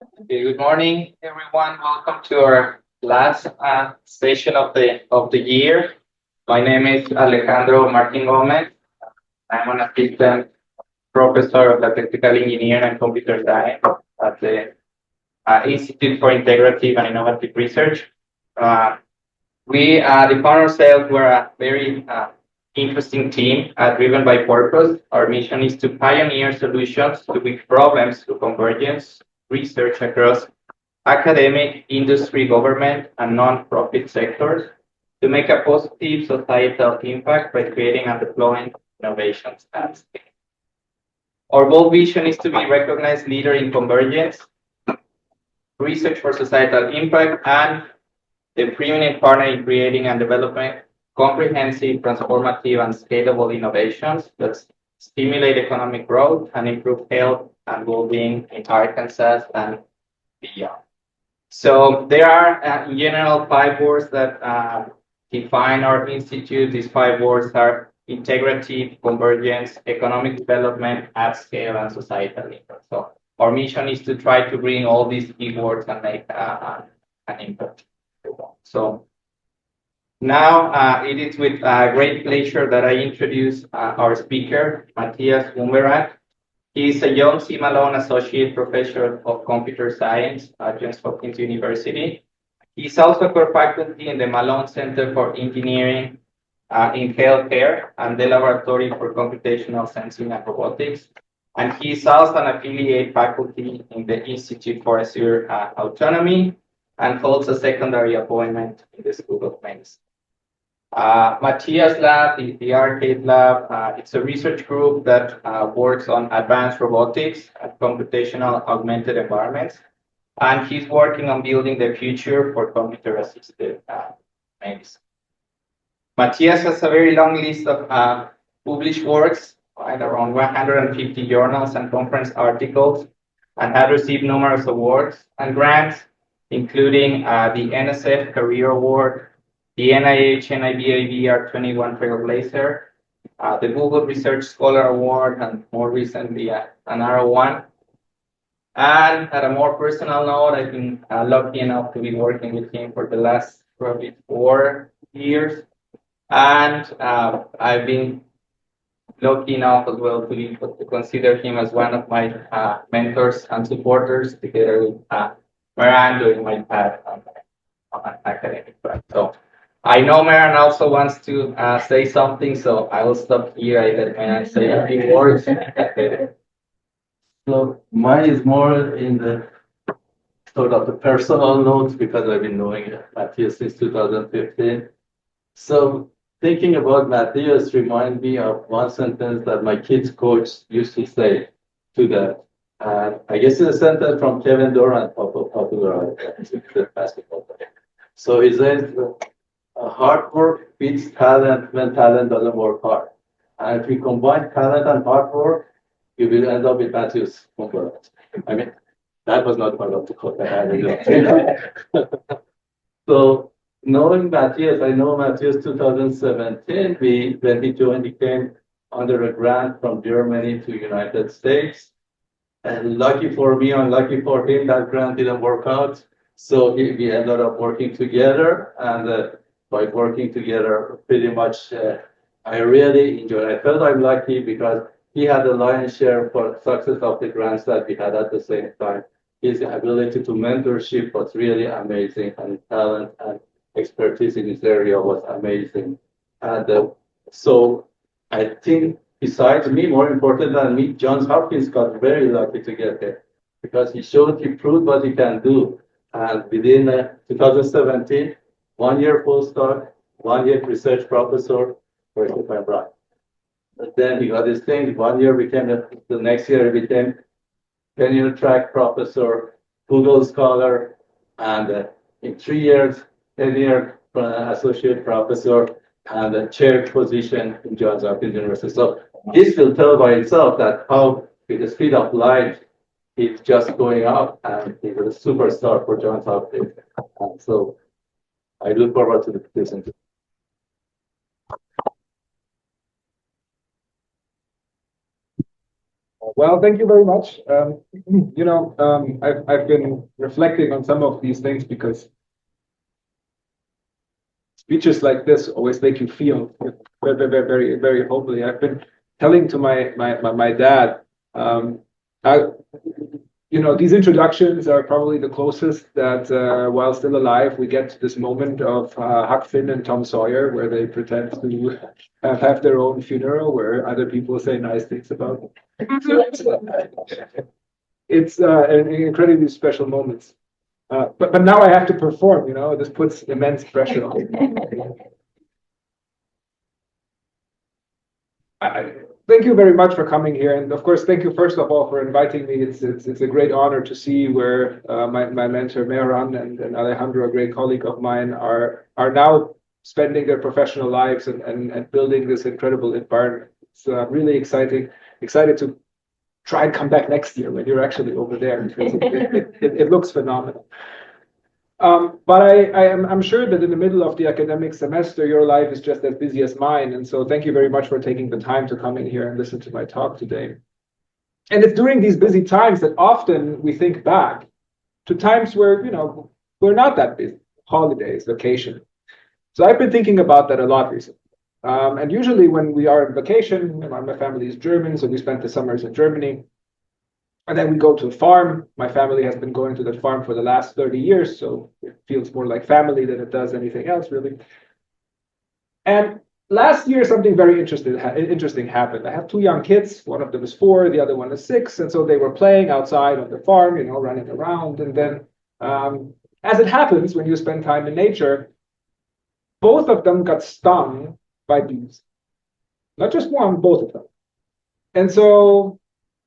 Okay, good morning, everyone. Welcome to our last session of the year. My name is Alejandro Martin Gomez. I'm an assistant professor of electrical engineering and computer science at the Institute for Integrative and Innovative Research. Uh, we define ourselves we're a very interesting team driven by purpose. Our mission is to pioneer solutions to big problems through convergence research across academic, industry, government, and non-profit sectors to make a positive societal impact by creating and deploying innovations at scale. Our bold vision is to be recognized leader in convergence, research for societal impact, and the preeminent partner in creating and developing comprehensive, transformative, and scalable innovations that stimulate economic growth and improve health and well-being in Arkansas and beyond. So there are, in general, five words that define our institute. These five words are integrative, convergence, economic development, at scale, and societal impact. So our mission is to try to bring all these key words and make an impact. So now it is with great pleasure that I introduce our speaker, Mathias Unberath. He is a young C. Malone Associate Professor of Computer Science at Johns Hopkins University. He's also core faculty in the Malone Center for Engineering in Healthcare and the Laboratory for Computational Sensing and Robotics. And he's also an affiliate faculty in the Institute for Azure Autonomy and holds a secondary appointment in the School of Medicine. Mathias Lab, the Arcade Lab, it's a research group that works on advanced robotics and computational augmented environments. And he's working on building the future for computer-assisted medicine. Mathias has a very long list of published works, right, around 150 journals and conference articles, and has received numerous awards and grants, including the NSF Career Award, the NIH NIBAB R21 Trailblazer, the Google Research Scholar Award, and more recently an R01. And at a more personal note, I've been lucky enough to be working with him for the last probably 4 years. And I've been lucky enough as well to consider him as one of my mentors and supporters together with Maran during my path on academic track. So I know Maran also wants to say something, so I will stop here. I let Maran say a few words. So mine is more in the sort of the personal notes because I've been knowing Mathias since 2015. So thinking about Mathias remind me of one sentence that my kids' coach used to say to them. I guess it's a sentence from Kevin Durant, popular basketball player. So he says, hard work beats talent when talent doesn't work hard. And if you combine talent and hard work, you will end up with Mathias Unberath. I mean, that was not part of the quote I had. So knowing Mathias, I know Mathias 2017, when he joined, he came under a grant from Germany to United States. And lucky for me, unlucky for him, that grant didn't work out. So we ended up working together. And by working together, pretty much, I really enjoyed it. I felt I'm lucky because he had the lion's share for success of the grants that we had at the same time. His ability to mentorship was really amazing, and his talent and expertise in this area was amazing. And so I think besides me, more important than me, Johns Hopkins got very lucky to get there because he proved what he can do. And within 2017, 1 year postdoc, 1 year research professor, correct if I'm right. But then he got his thing. 1 year became the next year he became tenure track professor, Google scholar, and in 3 years, tenure associate professor, and a chair position in Johns Hopkins University. So this will tell by itself that how with the speed of light, he's just going up, and he's a superstar for Johns Hopkins. And so I look forward to the presentation. Well, thank you very much. I've been reflecting on some of these things because speeches like this always make you feel very, very, very, very homely. I've been telling to my dad, I, these introductions are probably the closest that while still alive, we get to this moment of Huck Finn and Tom Sawyer, where they pretend to have their own funeral, where other people say nice things about them. It's an incredibly special moment. But now I have to perform, this puts immense pressure on me. Thank you very much for coming here. And of course, thank you first of all for inviting me. It's a great honor to see where my mentor, Mehran, and Alejandro, a great colleague of mine, are now spending their professional lives and building this incredible environment. It's really exciting. Excited to try and come back next year when you're actually over there, because it looks phenomenal. But I'm sure that in the middle of the academic semester, your life is just as busy as mine. And so thank you very much for taking the time to come in here and listen to my talk today. And it's during these busy times that often we think back to times where, we're not that busy, holidays, vacation. So I've been thinking about that a lot recently. And usually when we are on vacation, my family is German, so we spend the summers in Germany. And then we go to a farm. My family has been going to that farm for the last 30 years, so it feels more like family than it does anything else, really. And last year, something very interesting happened. I have two young kids. One of them is 4, the other one is 6. And so they were playing outside on the farm, running around. And then, as it happens, when you spend time in nature, both of them got stung by bees. Not just one, both of them. And so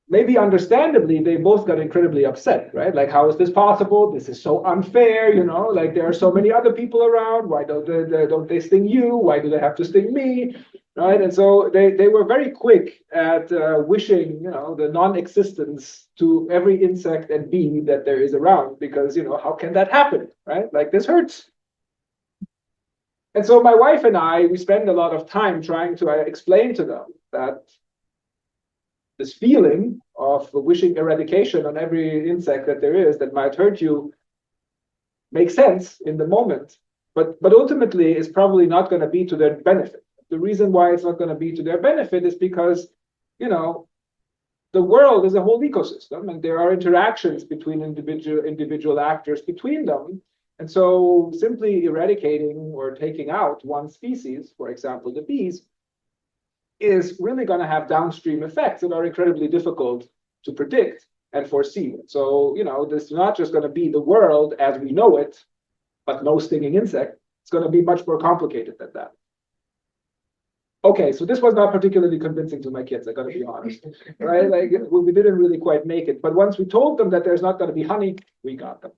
maybe understandably, they both got incredibly upset, right? Like, how is this possible? This is so unfair, like there are so many other people around. Why don't they sting you? Why do they have to sting me? Right? And so they were very quick at wishing, the non-existence to every insect and bee that there is around, because, how can that happen, right? Like, this hurts. And so my wife and I, we spend a lot of time trying to explain to them that this feeling of wishing eradication on every insect that there is that might hurt you makes sense in the moment, but ultimately is probably not going to be to their benefit. The reason why it's not going to be to their benefit is because, the world is a whole ecosystem, and there are interactions between individual actors between them. And so simply eradicating or taking out one species, for example, the bees, is really going to have downstream effects that are incredibly difficult to predict and foresee. So, this is not just going to be the world as we know it, but no stinging insect. It's going to be much more complicated than that. Okay, so this was not particularly convincing to my kids, I got to be honest, right? Like, we didn't really quite make it. But once we told them that there's not going to be honey, we got them.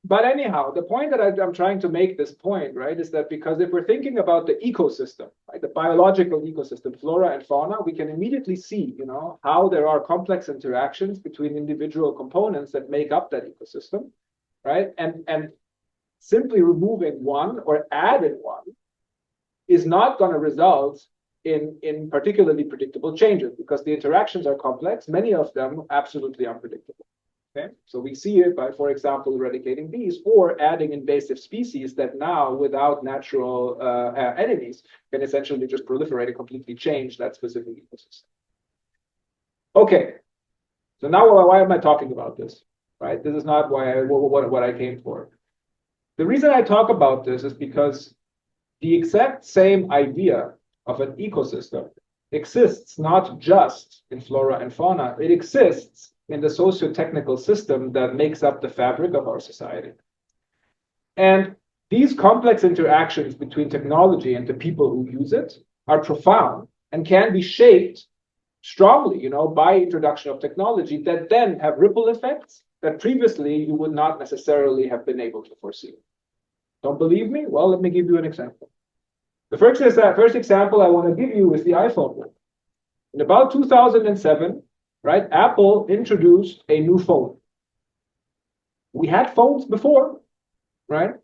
But anyhow, the point that I'm trying to make this point, right, is that because if we're thinking about the ecosystem, right, the biological ecosystem, flora and fauna, we can immediately see, how there are complex interactions between individual components that make up that ecosystem, right? And simply removing one or adding one is not going to result in particularly predictable changes, because the interactions are complex, many of them absolutely unpredictable. Okay, so we see it by, for example, eradicating bees or adding invasive species that now, without natural enemies, can essentially just proliferate and completely change that specific ecosystem. Okay, so now why am I talking about this? Right, this is not what I came for. The reason I talk about this is because the exact same idea of an ecosystem exists not just in flora and fauna; it exists in the socio-technical system that makes up the fabric of our society. And these complex interactions between technology and the people who use it are profound and can be shaped strongly, by introduction of technology that then have ripple effects that previously you would not necessarily have been able to foresee. Don't believe me? Well, let me give you an example. The first example I want to give you is the iPhone. In about 2007, right, Apple introduced a new phone. We had phones before, right?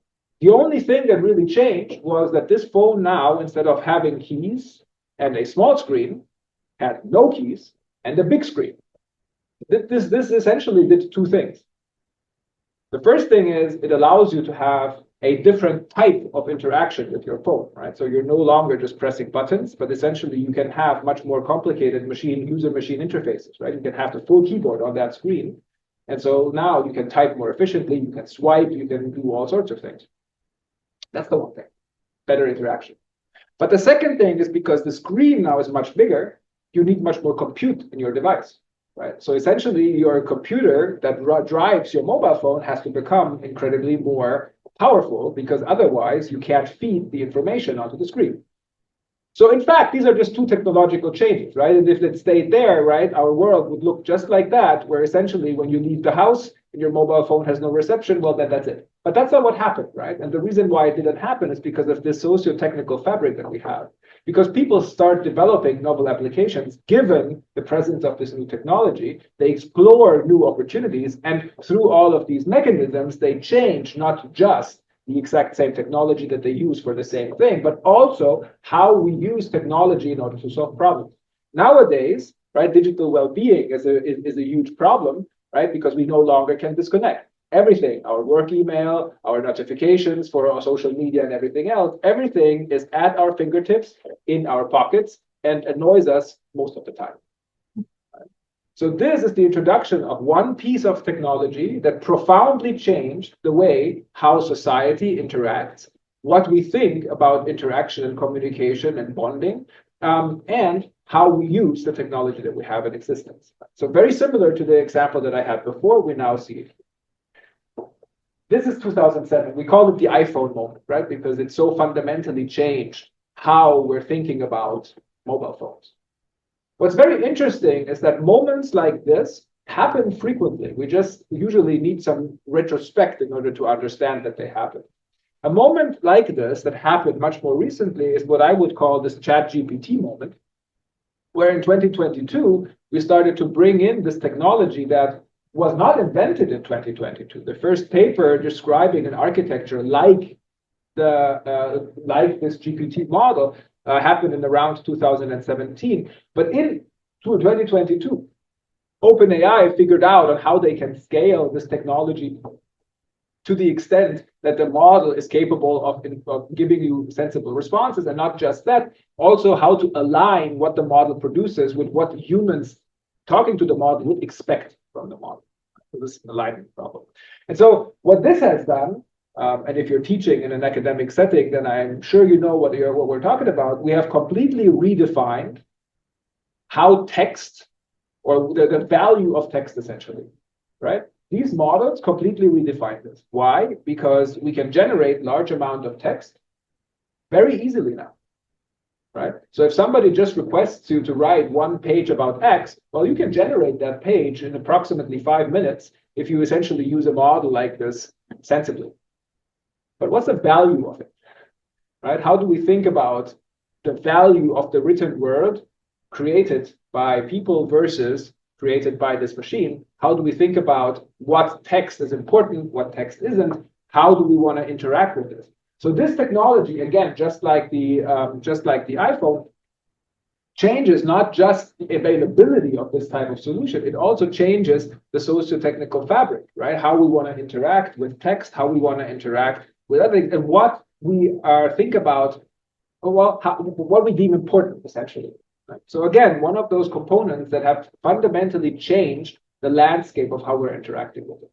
The only thing that really changed was that this phone now, instead of having keys and a small screen, had no keys and a big screen. This essentially did two things. The first thing is it allows you to have a different type of interaction with your phone, right? So you're no longer just pressing buttons, but essentially you can have much more complicated user-machine interfaces, right? You can have the full keyboard on that screen. And so now you can type more efficiently, you can swipe, you can do all sorts of things. That's the one thing, better interaction. But the second thing is because the screen now is much bigger, you need much more compute in your device. Right? So essentially, your computer that drives your mobile phone has to become incredibly more powerful because otherwise you can't feed the information onto the screen. So in fact, these are just two technological changes, right? And if it stayed there, right, our world would look just like that, where essentially when you leave the house and your mobile phone has no reception, well, then that's it. But that's not what happened, right? And the reason why it didn't happen is because of this socio-technical fabric that we have. Because people start developing novel applications, given the presence of this new technology, they explore new opportunities, and through all of these mechanisms, they change not just the exact same technology that they use for the same thing, but also how we use technology in order to solve problems. Nowadays, right, digital well-being is a huge problem, right, because we no longer can disconnect. Everything, our work email, our notifications for our social media and everything else, everything is at our fingertips, in our pockets, and annoys us most of the time. So this is the introduction of one piece of technology that profoundly changed the way how society interacts, what we think about interaction and communication and bonding, and how we use the technology that we have in existence. So very similar to the example that I had before, we now see it. This is 2007. We call it the iPhone moment, right? Because it so fundamentally changed how we're thinking about mobile phones. What's very interesting is that moments like this happen frequently. We just usually need some retrospect in order to understand that they happen. A moment like this that happened much more recently is what I would call this ChatGPT moment, where in 2022, we started to bring in this technology that was not invented in 2022. The first paper describing an architecture like this GPT model happened in around 2017. But in 2022, OpenAI figured out on how they can scale this technology to the extent that the model is capable of giving you sensible responses, and not just that, also how to align what the model produces with what humans talking to the model would expect from the model. So this is an alignment problem. And so what this has done, and if you're teaching in an academic setting, then I'm sure you know what we're talking about. We have completely redefined how text, or the value of text essentially, right? These models completely redefine this. Why? Because we can generate large amount of text very easily now. Right? So if somebody just requests you to write one page about X, well, you can generate that page in approximately 5 minutes if you essentially use a model like this sensibly. But what's the value of it? Right? How do we think about the value of the written word created by people versus created by this machine? How do we think about what text is important, what text isn't? How do we want to interact with this? So this technology, again, just like the iPhone, changes not just the availability of this type of solution, it also changes the socio-technical fabric, right? How we want to interact with text, how we want to interact with other things, and what we think about, well, what we deem important, essentially. Right? So again, one of those components that have fundamentally changed the landscape of how we're interacting with it.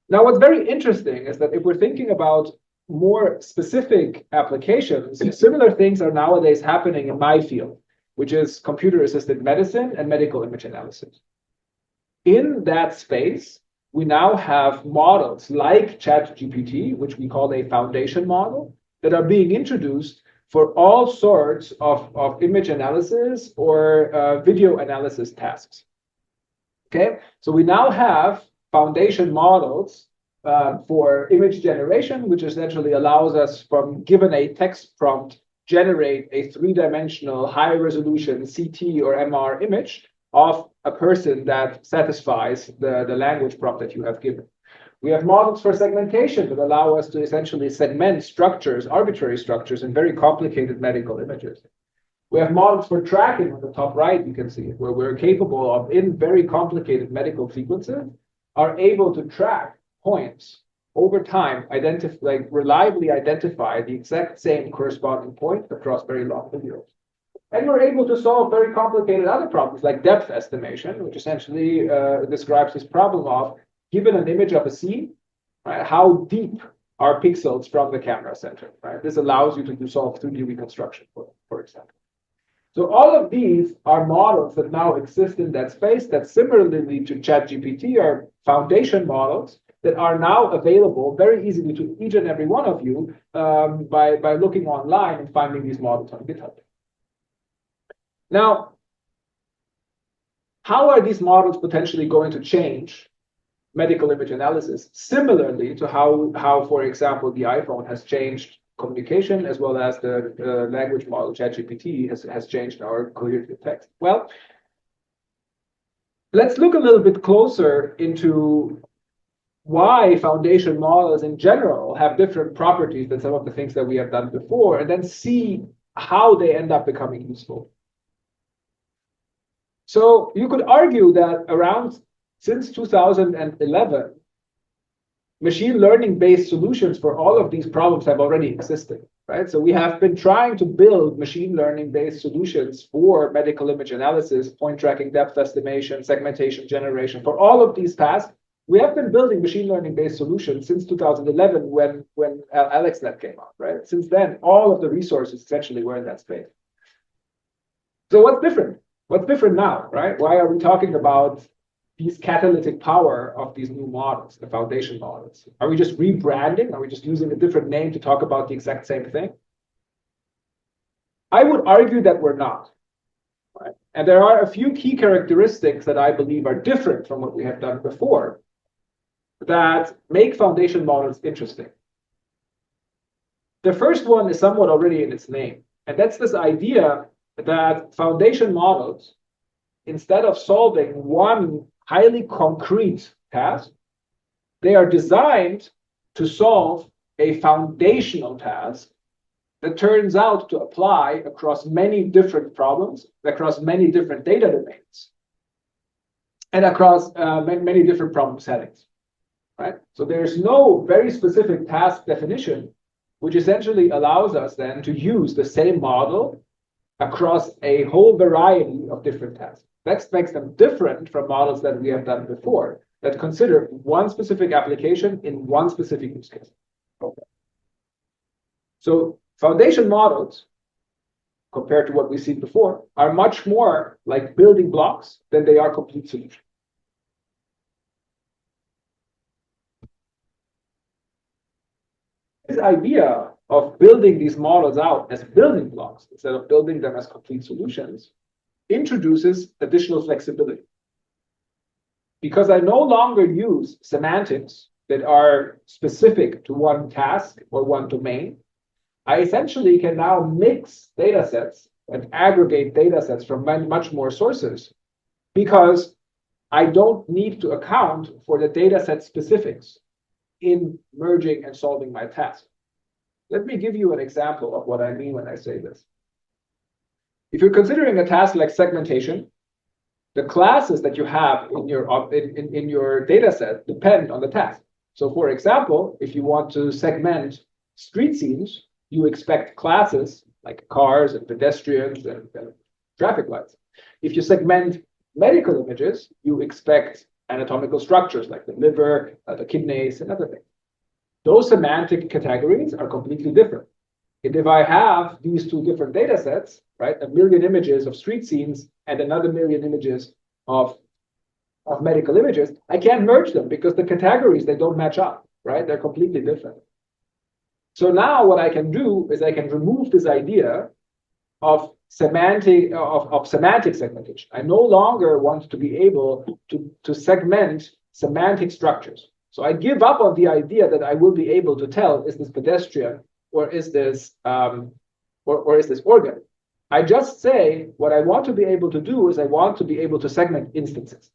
Now, what's very interesting is that if we're thinking about more specific applications, similar things are nowadays happening in my field, which is computer-assisted medicine and medical image analysis. In that space, we now have models like ChatGPT, which we call a foundation model, that are being introduced for all sorts of image analysis or video analysis tasks. Okay, so we now have foundation models for image generation, which essentially allows us, from given a text prompt, generate a three-dimensional high-resolution CT or MR image of a person that satisfies the language prompt that you have given. We have models for segmentation that allow us to essentially segment structures, arbitrary structures, in very complicated medical images. We have models for tracking on the top right, you can see it, where we're capable of, in very complicated medical sequences, are able to track points over time, reliably identify the exact same corresponding point across very long videos. And we're able to solve very complicated other problems like depth estimation, which essentially describes this problem of, given an image of a scene, right, how deep are pixels from the camera center, right? This allows you to solve 3D reconstruction, for example. So all of these are models that now exist in that space that similarly to ChatGPT are foundation models that are now available very easily to each and every one of you by looking online and finding these models on GitHub. Now, how are these models potentially going to change medical image analysis, similarly to how, for example, the iPhone has changed communication, as well as the language model ChatGPT has changed our coherent text? Well, let's look a little bit closer into why foundation models in general have different properties than some of the things that we have done before, and then see how they end up becoming useful. So you could argue that since 2011, machine learning-based solutions for all of these problems have already existed, right? So we have been trying to build machine learning-based solutions for medical image analysis, point tracking, depth estimation, segmentation generation. For all of these tasks, we have been building machine learning-based solutions since 2011 when AlexNet came out, right? Since then, all of the resources essentially were in that space. So what's different? What's different now, right? Why are we talking about these catalytic power of these new models, the foundation models? Are we just rebranding? Are we just using a different name to talk about the exact same thing? I would argue that we're not, right? And there are a few key characteristics that I believe are different from what we have done before that make foundation models interesting. The first one is somewhat already in its name, and that's this idea that foundation models, instead of solving one highly concrete task, they are designed to solve a foundational task that turns out to apply across many different problems, across many different data domains, and across many different problem settings, right? So there's no very specific task definition, which essentially allows us then to use the same model across a whole variety of different tasks. That makes them different from models that we have done before that consider one specific application in one specific use case. Okay. So foundation models, compared to what we've seen before, are much more like building blocks than they are complete solutions. This idea of building these models out as building blocks instead of building them as complete solutions introduces additional flexibility. Because I no longer use semantics that are specific to one task or one domain, I essentially can now mix data sets and aggregate data sets from much more sources because I don't need to account for the data set specifics in merging and solving my task. Let me give you an example of what I mean when I say this. If you're considering a task like segmentation, the classes that you have in your data set depend on the task. So for example, if you want to segment street scenes, you expect classes like cars and pedestrians and traffic lights. If you segment medical images, you expect anatomical structures like the liver, the kidneys, and other things. Those semantic categories are completely different. And if I have these two different data sets, right, 1 million images of street scenes and another 1 million images of medical images, I can't merge them because the categories, they don't match up, right? They're completely different. So now what I can do is I can remove this idea of semantic segmentation. I no longer want to be able to segment semantic structures. So I give up on the idea that I will be able to tell, is this pedestrian or is this or is this organ? I just say what I want to be able to do is I want to be able to segment instances.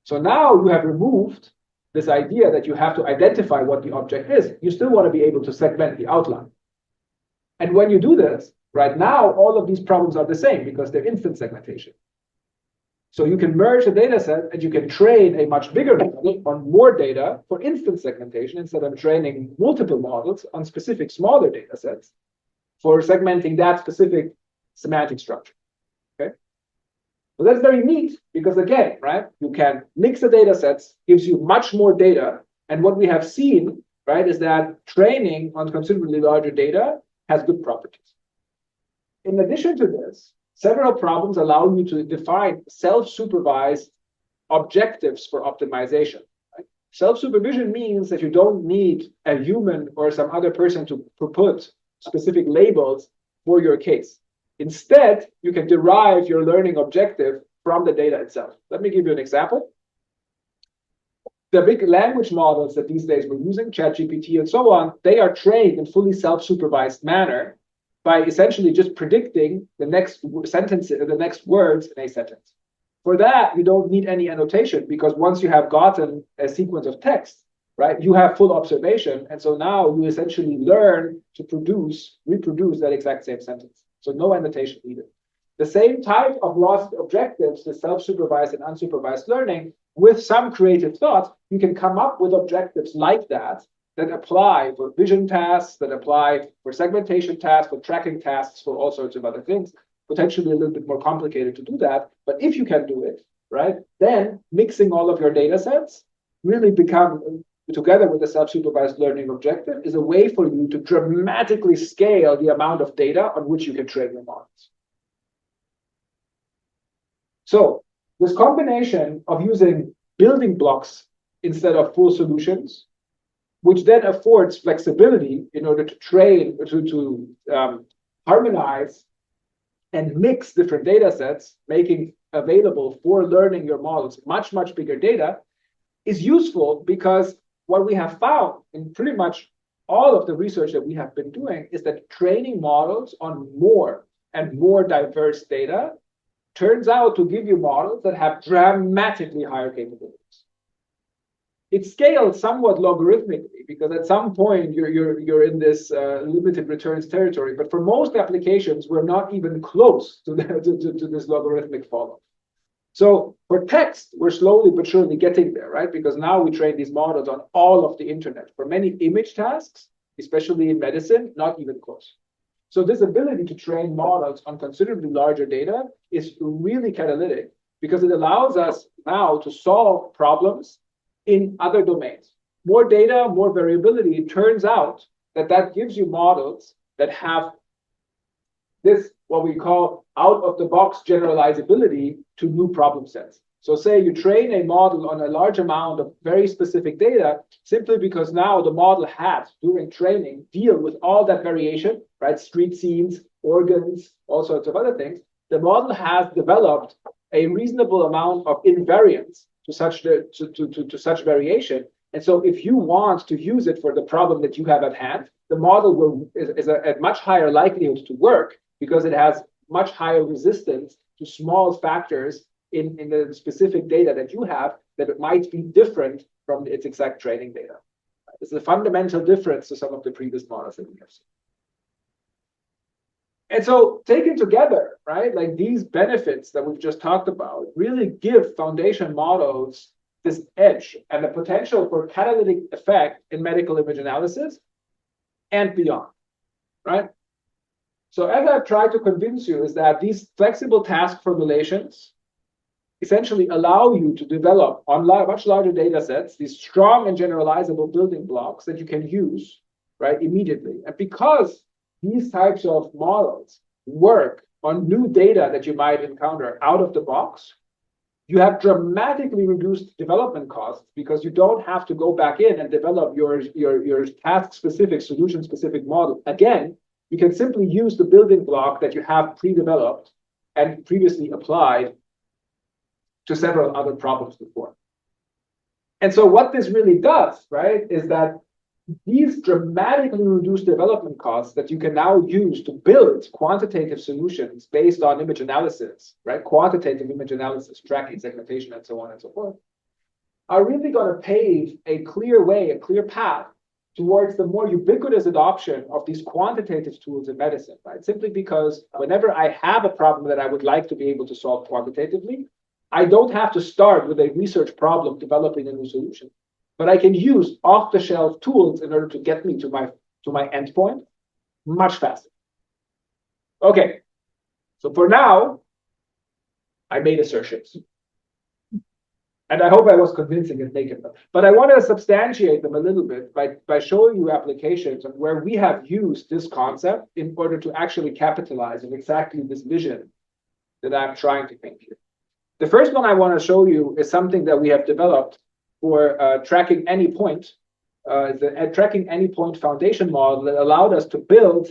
So now you have removed this idea that you have to identify what the object is. You still want to be able to segment the outline. And when you do this, Right now, all of these problems are the same because they're instant segmentation. So you can merge a data set and you can train a much bigger model on more data for instant segmentation instead of training multiple models on specific smaller data sets for segmenting that specific semantic structure. Okay. Well, that's very neat because again, right, you can mix the data sets, gives you much more data. And what we have seen, right, is that training on considerably larger data has good properties. In addition to this, several problems allow you to define self-supervised objectives for optimization. Right? Self-supervision means that you don't need a human or some other person to put specific labels for your case. Instead, you can derive your learning objective from the data itself. Let me give you an example. The big language models that these days we're using, ChatGPT and so on, they are trained in fully self-supervised manner by essentially just predicting the next sentence, the next words in a sentence. For that, you don't need any annotation because once you have gotten a sequence of text, right, you have full observation. And so now you essentially learn to reproduce that exact same sentence. So no annotation needed. The same type of lost objectives, the self-supervised and unsupervised learning, with some creative thought, you can come up with objectives like that apply for vision tasks, that apply for segmentation tasks, for tracking tasks, for all sorts of other things. Potentially a little bit more complicated to do that. But if you can do it, right, then mixing all of your data sets really become, together with the self-supervised learning objective, is a way for you to dramatically scale the amount of data on which you can train your models. So this combination of using building blocks instead of full solutions, which then affords flexibility in order to train, to harmonize and mix different data sets, making available for learning your models much, much bigger data, is useful because what we have found in pretty much all of the research that we have been doing is that training models on more and more diverse data turns out to give you models that have dramatically higher capabilities. It scales somewhat logarithmically because at some point you're in this limited returns territory. But for most applications, we're not even close to this logarithmic follow. So for text, we're slowly but surely getting there, right? Because now we train these models on all of the internet. For many image tasks, especially in medicine, not even close. So this ability to train models on considerably larger data is really catalytic because it allows us now to solve problems in other domains. More data, more variability, it turns out that gives you models that have this, what we call out-of-the-box generalizability to new problem sets. So say you train a model on a large amount of very specific data simply because now the model had, during training, deal with all that variation, right? Street scenes, organs, all sorts of other things. The model has developed a reasonable amount of invariance to such variation. And so if you want to use it for the problem that you have at hand, the model is at much higher likelihood to work because it has much higher resistance to small factors in the specific data that you have that it might be different from its exact training data. This is a fundamental difference to some of the previous models that we have seen. And so taken together, right, like these benefits that we've just talked about really give foundation models this edge and the potential for catalytic effect in medical image analysis and beyond, right? So as I've tried to convince you is that these flexible task formulations essentially allow you to develop on much larger data sets, these strong and generalizable building blocks that you can use, right, immediately. And because these types of models work on new data that you might encounter out of the box, you have dramatically reduced development costs because you don't have to go back in and develop your task-specific, solution-specific model. Again, you can simply use the building block that you have pre-developed and previously applied to several other problems before. And so what this really does, right, is that these dramatically reduced development costs that you can now use to build quantitative solutions based on image analysis, right? Quantitative image analysis, tracking, segmentation, and so on and so forth, are really going to pave a clear way, a clear path towards the more ubiquitous adoption of these quantitative tools in medicine, right? Simply because whenever I have a problem that I would like to be able to solve quantitatively, I don't have to start with a research problem developing a new solution, but I can use off-the-shelf tools in order to get me to my endpoint much faster. Okay, so for now, I made assertions. And I hope I was convincing in making them. But I want to substantiate them a little bit by showing you applications and where we have used this concept in order to actually capitalize on exactly this vision that I'm trying to paint here. The first one I want to show you is something that we have developed for tracking any point, the tracking any point foundation model that allowed us to build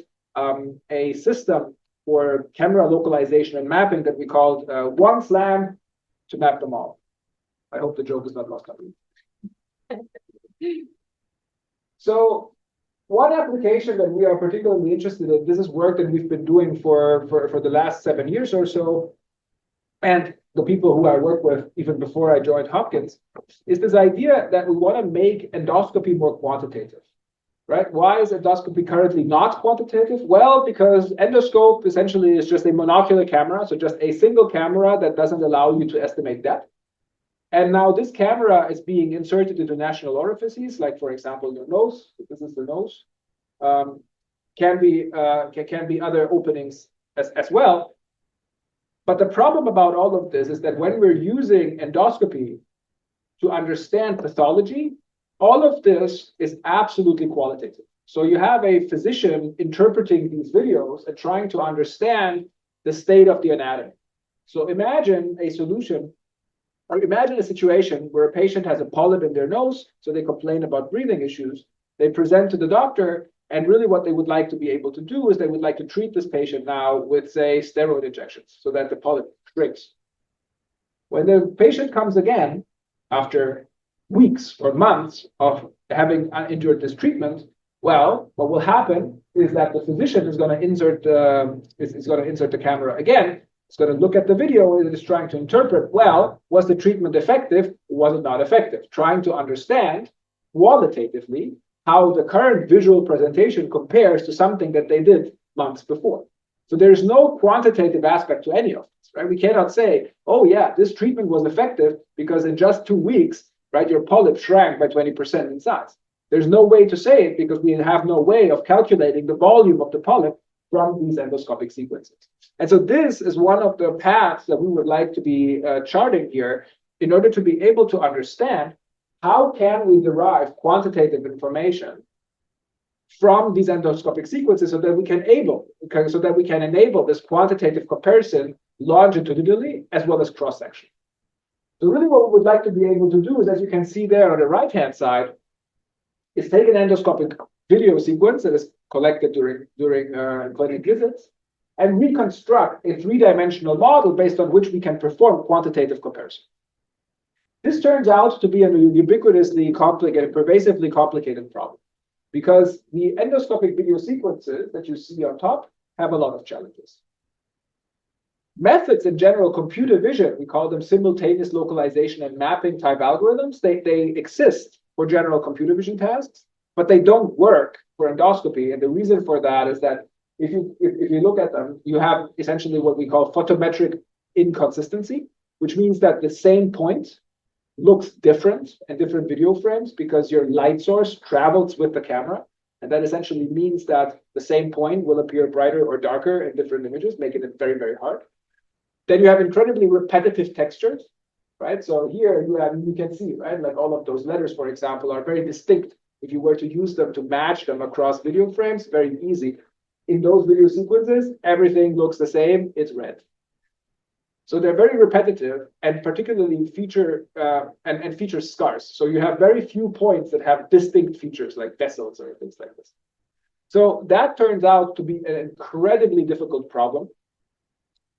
a system for camera localization and mapping that we called one slam to map them all. I hope the joke is not lost on me. So one application that we are particularly interested in, this is work that we've been doing for the last 7 years or so, and the people who I work with even before I joined Hopkins, is this idea that we want to make endoscopy more quantitative, right? Why is endoscopy currently not quantitative? Well, because endoscope essentially is just a monocular camera, so just a single camera that doesn't allow you to estimate depth. And now this camera is being inserted into national orifices, like for example, your nose. This is the nose. Can be other openings as well. But the problem about all of this is that when we're using endoscopy to understand pathology, all of this is absolutely qualitative. So you have a physician interpreting these videos and trying to understand the state of the anatomy. So imagine a solution. Or imagine a situation where a patient has a polyp in their nose, so they complain about breathing issues. They present to the doctor, and really what they would like to be able to do is they would like to treat this patient now with, say, steroid injections so that the polyp shrinks. When the patient comes again, after weeks or months of having endured this treatment, well, what will happen is that the physician is going to insert the camera again. It's going to look at the video and it is trying to interpret, well, was the treatment effective? Was it not effective? Trying to understand qualitatively how the current visual presentation compares to something that they did months before. So there's no quantitative aspect to any of this, right? We cannot say, oh yeah, this treatment was effective because in just 2 weeks, right, your polyp shrank by 20% in size. There's no way to say it because we have no way of calculating the volume of the polyp from these endoscopic sequences. And so this is one of the paths that we would like to be charting here in order to be able to understand how can we derive quantitative information from these endoscopic sequences so that we can enable this quantitative comparison longitudinally as well as cross-section. So really what we would like to be able to do is, as you can see there on the right-hand side, is take an endoscopic video sequence that is collected during clinic visits and reconstruct a three-dimensional model based on which we can perform quantitative comparison. This turns out to be a ubiquitously complicated, pervasively complicated problem because the endoscopic video sequences that you see on top have a lot of challenges. Methods in general computer vision, we call them simultaneous localization and mapping type algorithms, they exist for general computer vision tasks, but they don't work for endoscopy. And the reason for that is that if you look at them, you have essentially what we call photometric inconsistency, which means that the same point looks different in different video frames because your light source travels with the camera. And that essentially means that the same point will appear brighter or darker in different images, making it very, very hard. Then you have incredibly repetitive textures, right? So here you can see, right? Like all of those letters, for example, are very distinct. If you were to use them to match them across video frames, very easy. In those video sequences, everything looks the same, it's red. So they're very repetitive and particularly feature scarce. So you have very few points that have distinct features like vessels or things like this. So that turns out to be an incredibly difficult problem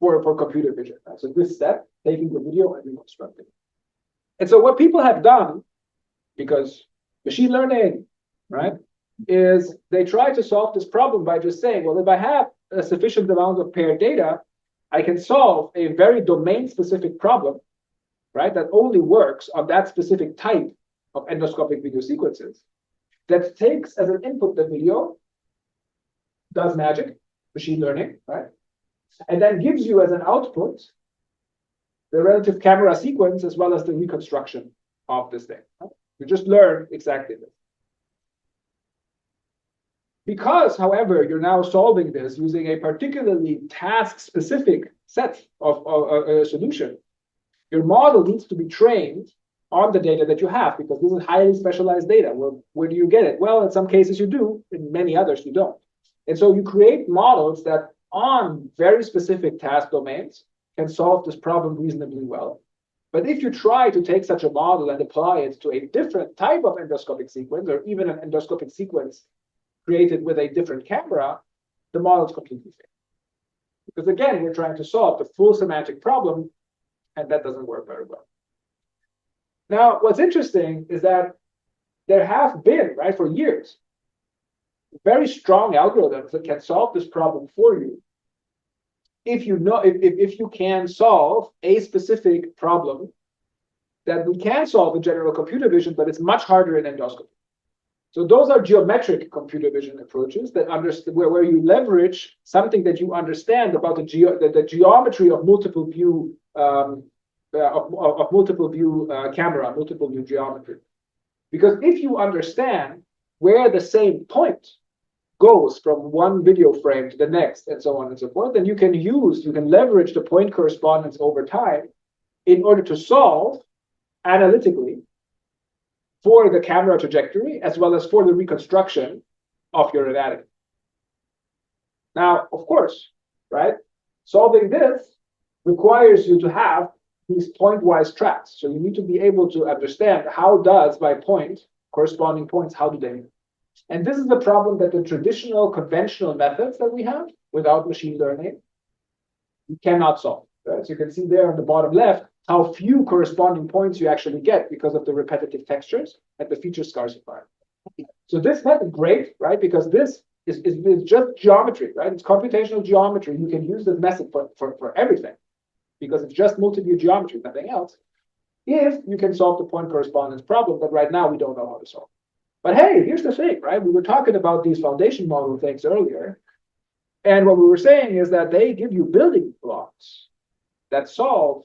for computer vision. So this step, taking the video and reconstructing. And so what people have done, because machine learning, right, is they try to solve this problem by just saying, well, if I have a sufficient amount of paired data, I can solve a very domain-specific problem, right, that only works on that specific type of endoscopic video sequences. that takes as an input the video, does magic, machine learning, right? And then gives you as an output the relative camera sequence as well as the reconstruction of this thing. Right? You just learn exactly this. Because, however, you're now solving this using a particularly task-specific set of a solution, your model needs to be trained on the data that you have, because this is highly specialized data. Well, where do you get it? Well, in some cases you do, in many others you don't. And so you create models that on very specific task domains can solve this problem reasonably well. But if you try to take such a model and apply it to a different type of endoscopic sequence, or even an endoscopic sequence created with a different camera, the model is completely failed. Because again, we're trying to solve the full semantic problem, and that doesn't work very well. Now, what's interesting is that there have been, right, for years, very strong algorithms that can solve this problem for you. If you know, if you can solve a specific problem that we can solve in general computer vision, but it's much harder in endoscopy. So those are geometric computer vision approaches that understand where you leverage something that you understand about the geometry of multiple view camera, multiple view geometry. Because if you understand where the same point goes from one video frame to the next, and so on and so forth, then you can leverage the point correspondence over time in order to solve analytically for the camera trajectory as well as for the reconstruction of your anatomy. Now, of course, right, solving this requires you to have these point-wise tracks. So you need to be able to understand how does, by point, corresponding points, how do they move? And this is the problem that the traditional conventional methods that we have without machine learning, you cannot solve. Right? So you can see there on the bottom left how few corresponding points you actually get because of the repetitive textures and the feature scarcifier. So this method, great, right? Because this is just geometry, right? It's computational geometry. You can use this method for everything because it's just multi-view geometry, nothing else. If you can solve the point correspondence problem, but right now we don't know how to solve. But hey, here's the thing, right? We were talking about these foundation model things earlier. And what we were saying is that they give you building blocks that solve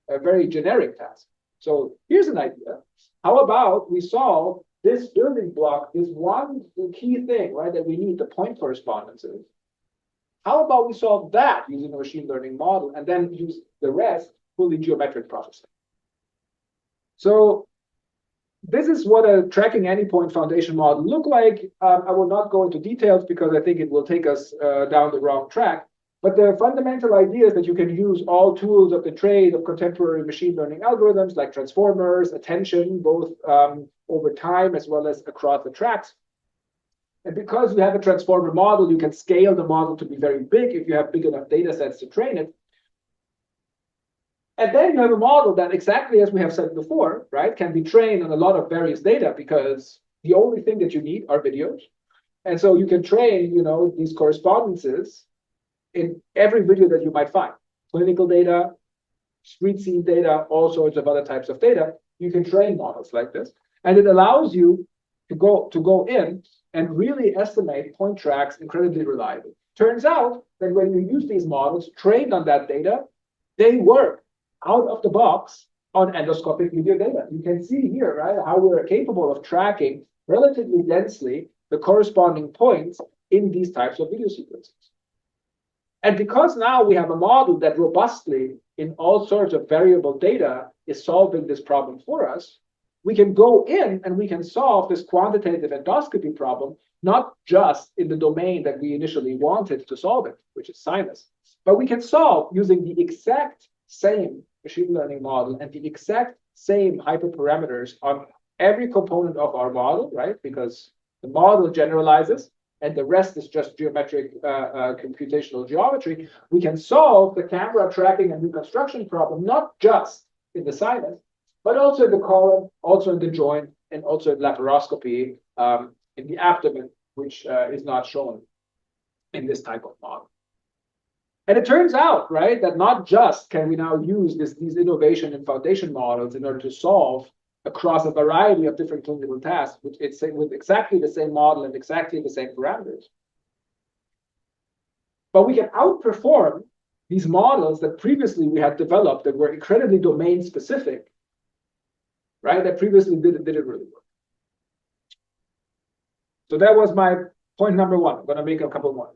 a very generic task. So here's an idea. How about we solve this building block, this one key thing, right, that we need, the point correspondences. How about we solve that using a machine learning model and then use the rest fully geometric processing? So this is what a tracking anypoint foundation model look like. I will not go into details because I think it will take us down the wrong track. But the fundamental idea is that you can use all tools of the trade of contemporary machine learning algorithms like transformers, attention, both over time as well as across the tracks. And because you have a transformer model, you can scale the model to be very big if you have big enough data sets to train it. And then you have a model that, exactly as we have said before, right, can be trained on a lot of various data because the only thing that you need are videos. And so you can train, these correspondences in every video that you might find. Clinical data, street scene data, all sorts of other types of data. You can train models like this. And it allows you to go in and really estimate point tracks incredibly reliably. Turns out that when you use these models trained on that data, they work out of the box on endoscopic video data. You can see here, right, how we're capable of tracking relatively densely the corresponding points in these types of video sequences. And because now we have a model that robustly, in all sorts of variable data, is solving this problem for us, we can go in and we can solve this quantitative endoscopy problem, not just in the domain that we initially wanted to solve it, which is sinus, but we can solve using the exact same machine learning model and the exact same hyperparameters on every component of our model, right? Because the model generalizes and the rest is just geometric computational geometry. We can solve the camera tracking and reconstruction problem, not just in the sinus, but also in the colon, also in the joint, and also in laparoscopy in the abdomen, which is not shown in this type of model. And it turns out, right, that not just can we now use these innovation and foundation models in order to solve across a variety of different clinical tasks with exactly the same model and exactly the same parameters. But we can outperform these models that previously we had developed that were incredibly domain specific, right? That previously didn't really work. So that was my point number one. I'm going to make a couple more.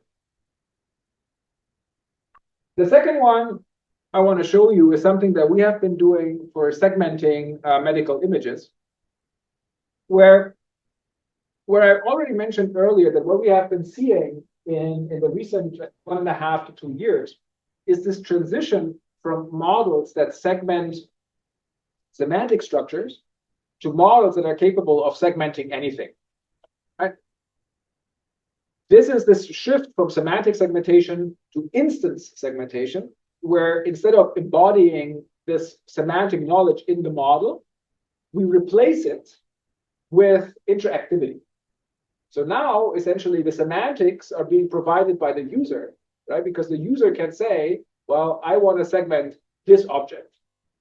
The second one I want to show you is something that we have been doing for segmenting medical images, where I already mentioned earlier that what we have been seeing in the recent 1.5 to 2 years is this transition from models that segment semantic structures to models that are capable of segmenting anything. Right? This is this shift from semantic segmentation to instance segmentation, where instead of embodying this semantic knowledge in the model, we replace it with interactivity. So now, essentially, the semantics are being provided by the user, right? Because the user can say, well, I want to segment this object,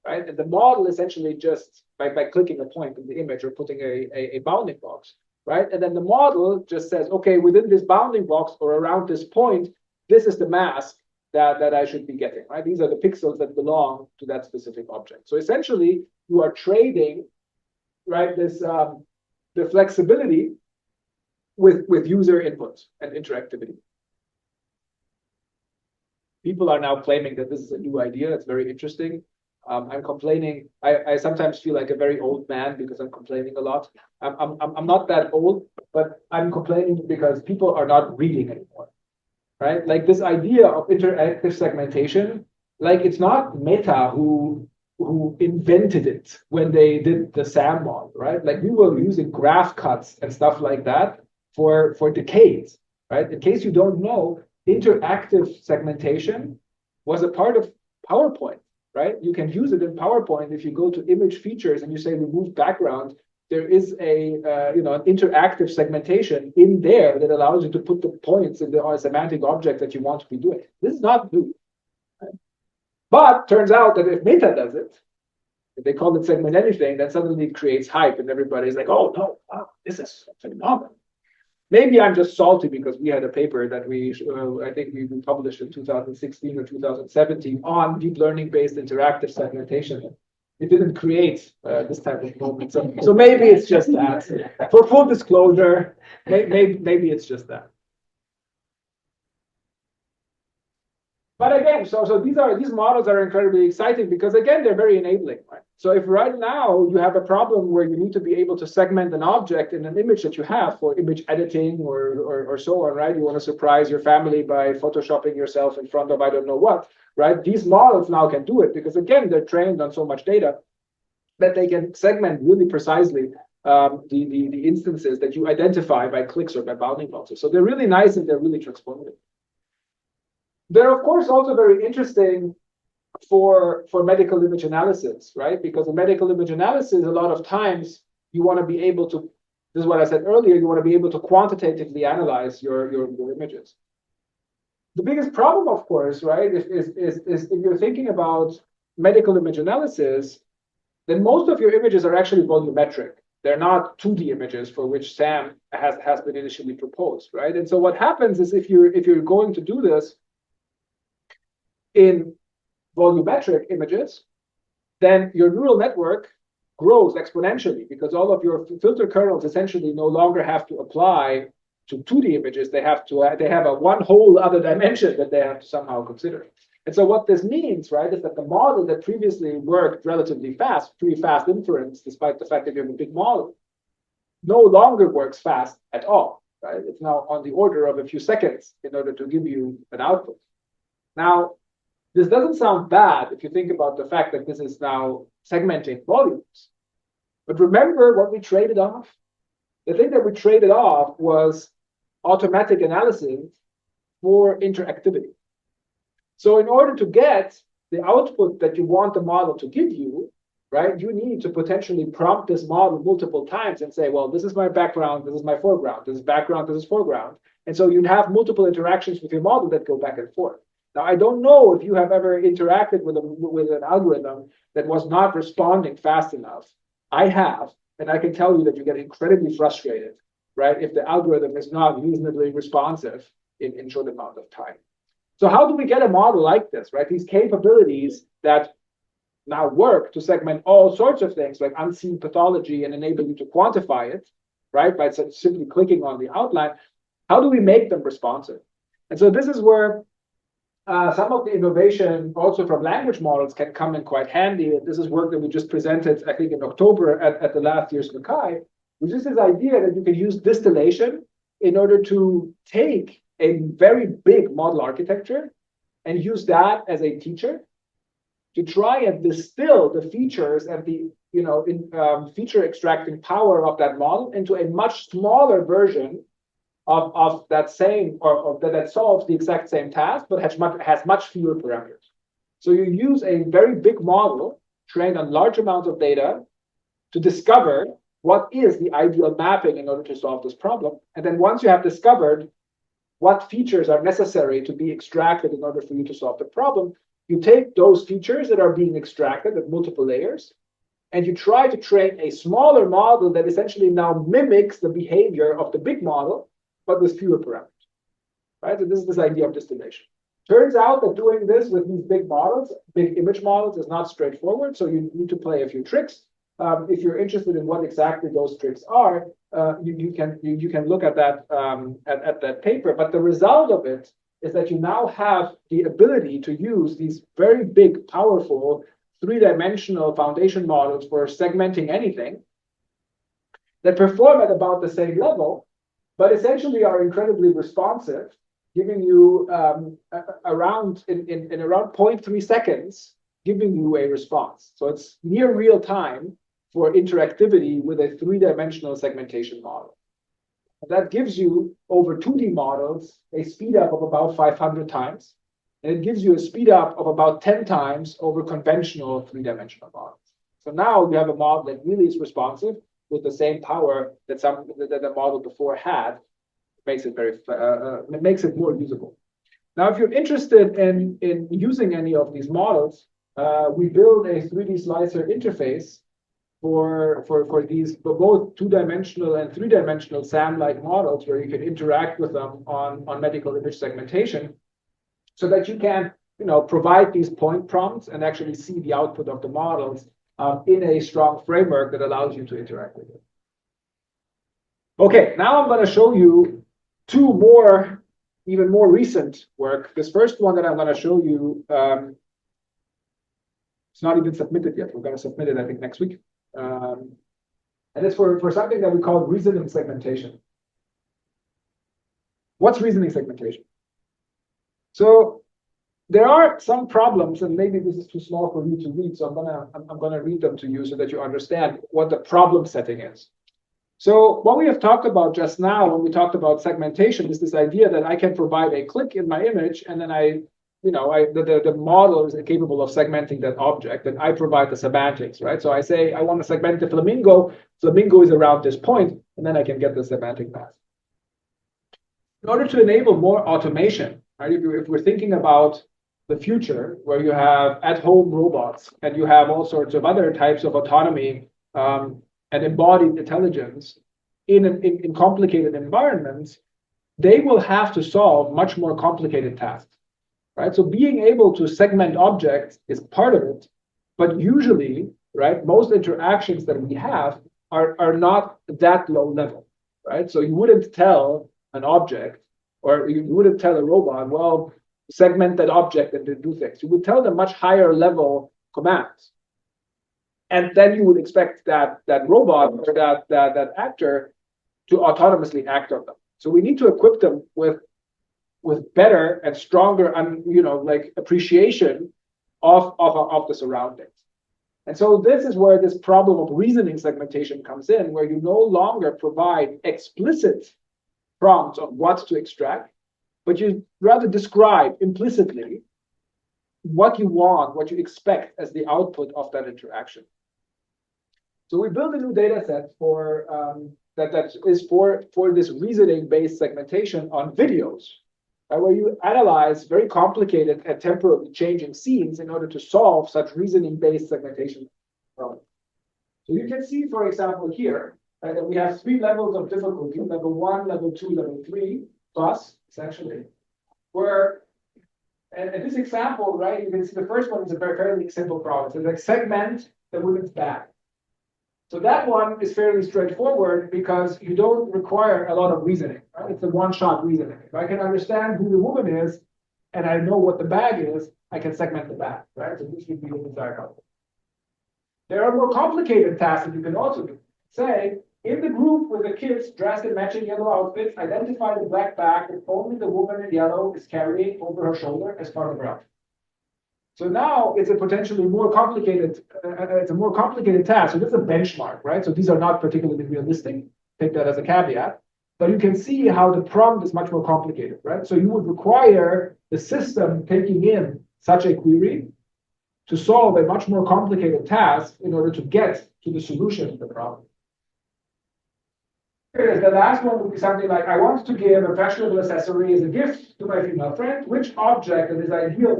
right? And the model essentially just, by clicking a point in the image or putting a bounding box, right? And then the model just says, okay, within this bounding box or around this point, this is the mask that I should be getting, right? These are the pixels that belong to that specific object. So essentially, you are trading, right, this the flexibility with user input and interactivity. People are now claiming that this is a new idea. It's very interesting. I'm complaining. I sometimes feel like a very old man because I'm complaining a lot. I'm not that old, but I'm complaining because people are not reading anymore, right? Like this idea of interactive segmentation, like it's not Meta who invented it when they did the SAM model, right? Like we were using graph cuts and stuff like that for decades, right? In case you don't know, interactive segmentation was a part of PowerPoint, right? You can use it in PowerPoint if you go to image features and you say remove background. There is a an interactive segmentation in there that allows you to put the points in the semantic object that you want to be doing. This is not new, right? But turns out that if Meta does it, if they call it segment anything, then suddenly it creates hype and everybody's like, oh no, wow, this is phenomenal. Maybe I'm just salty because we had a paper that I think we published in 2016 or 2017 on deep learning based interactive segmentation. It didn't create this type of moment. So maybe it's just that. For full disclosure, maybe it's just that. But again, so these models are incredibly exciting because again, they're very enabling, right? So if right now you have a problem where you need to be able to segment an object in an image that you have for image editing or so on, right? You want to surprise your family by photoshopping yourself in front of I don't know what, right? These models now can do it because again, they're trained on so much data that they can segment really precisely the instances that you identify by clicks or by bounding boxes. So they're really nice and they're really transformative. They're, of course, also very interesting for medical image analysis, right? Because in medical image analysis, a lot of times you want to be able to, this is what I said earlier, you want to be able to quantitatively analyze your images. The biggest problem, of course, right, is if you're thinking about medical image analysis, then most of your images are actually volumetric. They're not 2D images for which SAM has been initially proposed, right? And so what happens is if you're going to do this in volumetric images, then your neural network grows exponentially because all of your filter kernels essentially no longer have to apply to 2D images. They have a one whole other dimension that they have to somehow consider. And so what this means, right, is that the model that previously worked relatively fast, pretty fast inference, despite the fact that you have a big model, no longer works fast at all, right? It's now on the order of a few seconds in order to give you an output. Now, this doesn't sound bad if you think about the fact that this is now segmenting volumes. But remember what we traded off? The thing that we traded off was automatic analysis for interactivity. So in order to get the output that you want the model to give you, right, you need to potentially prompt this model multiple times and say, well, this is my background, this is my foreground, this is background, this is foreground. And so you'd have multiple interactions with your model that go back and forth. Now, I don't know if you have ever interacted with an algorithm that was not responding fast enough I have, and I can tell you that you get incredibly frustrated, right, if the algorithm is not reasonably responsive in short amount of time. So how do we get a model like this, right? These capabilities that now work to segment all sorts of things like unseen pathology and enable you to quantify it, right, by simply clicking on the outline. How do we make them responsive? And so this is where some of the innovation also from language models can come in quite handy. And this is work that we just presented, I think, in October at the last year's MICCAI, which is this idea that you can use distillation in order to take a very big model architecture and use that as a teacher to try and distill the features and the feature extracting power of that model into a much smaller version of that same or that solves the exact same task, but has much fewer parameters. So you use a very big model trained on large amounts of data to discover what is the ideal mapping in order to solve this problem. And then once you have discovered what features are necessary to be extracted in order for you to solve the problem, you take those features that are being extracted at multiple layers, and you try to train a smaller model that essentially now mimics the behavior of the big model, but with fewer parameters, right? So this is this idea of distillation. Turns out that doing this with these big models, big image models, is not straightforward. So you need to play a few tricks. If you're interested in what exactly those tricks are, you can look at that at that paper. But the result of it is that you now have the ability to use these very big, powerful, three-dimensional foundation models for segmenting anything that perform at about the same level, but essentially are incredibly responsive, giving you around 0.3 seconds, giving you a response. So it's near real time for interactivity with a three-dimensional segmentation model. And that gives you, over 2D models, a speed up of about 500 times. And it gives you a speed up of about 10 times over conventional three-dimensional models. So now you have a model that really is responsive with the same power that the model before had. Makes it more usable. Now, if you're interested in using any of these models, we build a 3D slicer interface for these both two-dimensional and three-dimensional SAM-like models, where you can interact with them on medical image segmentation, so that you can provide these point prompts and actually see the output of the models in a strong framework that allows you to interact with it. Okay, now I'm going to show you two more, even more recent work. This first one that I'm going to show you, it's not even submitted yet. We're going to submit it, I think, next week. And it's for something that we call reasoning segmentation. What's reasoning segmentation? So there are some problems, and maybe this is too small for you to read, so I'm gonna read them to you so that you understand what the problem setting is. So what we have talked about just now when we talked about segmentation is this idea that I can provide a click in my image, and then the model is capable of segmenting that object, and I provide the semantics, right? So I say I want to segment the flamingo. Flamingo is around this point, and then I can get the semantic mask. In order to enable more automation, right? If we're thinking about the future, where you have at-home robots and you have all sorts of other types of autonomy and embodied intelligence in complicated environments, they will have to solve much more complicated tasks, right? So being able to segment objects is part of it, but usually, right, most interactions that we have are not that low level, right? So you wouldn't tell an object, or you wouldn't tell a robot, well, segment that object and do things. You would tell them much higher level commands. And then you would expect that robot or that actor to autonomously act on them. So we need to equip them with better and stronger appreciation of the surroundings. And so this is where this problem of reasoning segmentation comes in, where you no longer provide explicit prompts of what to extract, but you rather describe implicitly what you want, what you expect as the output of that interaction. So we built a new data set that is for this reasoning-based segmentation on videos, where you analyze very complicated and temporally changing scenes in order to solve such reasoning-based segmentation problems. So you can see, for example, here, right, that we have 3 levels of difficulty, level 1, level 2, level 3, plus, essentially, where, and in this example, right, you can see the first one is a very fairly simple problem. So it's like segment the woman's back. So that one is fairly straightforward because you don't require a lot of reasoning, right? It's a one-shot reasoning. If I can understand who the woman is and I know what the bag is, I can segment the bag, right? So this would be the desired outcome. There are more complicated tasks that you can also do. Say, in the group with the kids dressed in matching yellow outfits, identify the black bag that only the woman in yellow is carrying over her shoulder as part of her outfit. So now it's a potentially more complicated, it's a more complicated task. So this is a benchmark, right? So these are not particularly realistic. Take that as a caveat. But you can see how the prompt is much more complicated, right? So you would require the system taking in such a query to solve a much more complicated task in order to get to the solution of the problem. Here it is. The last one would be something like, I want to give a fashionable accessory as a gift to my female friend. Which object that is ideal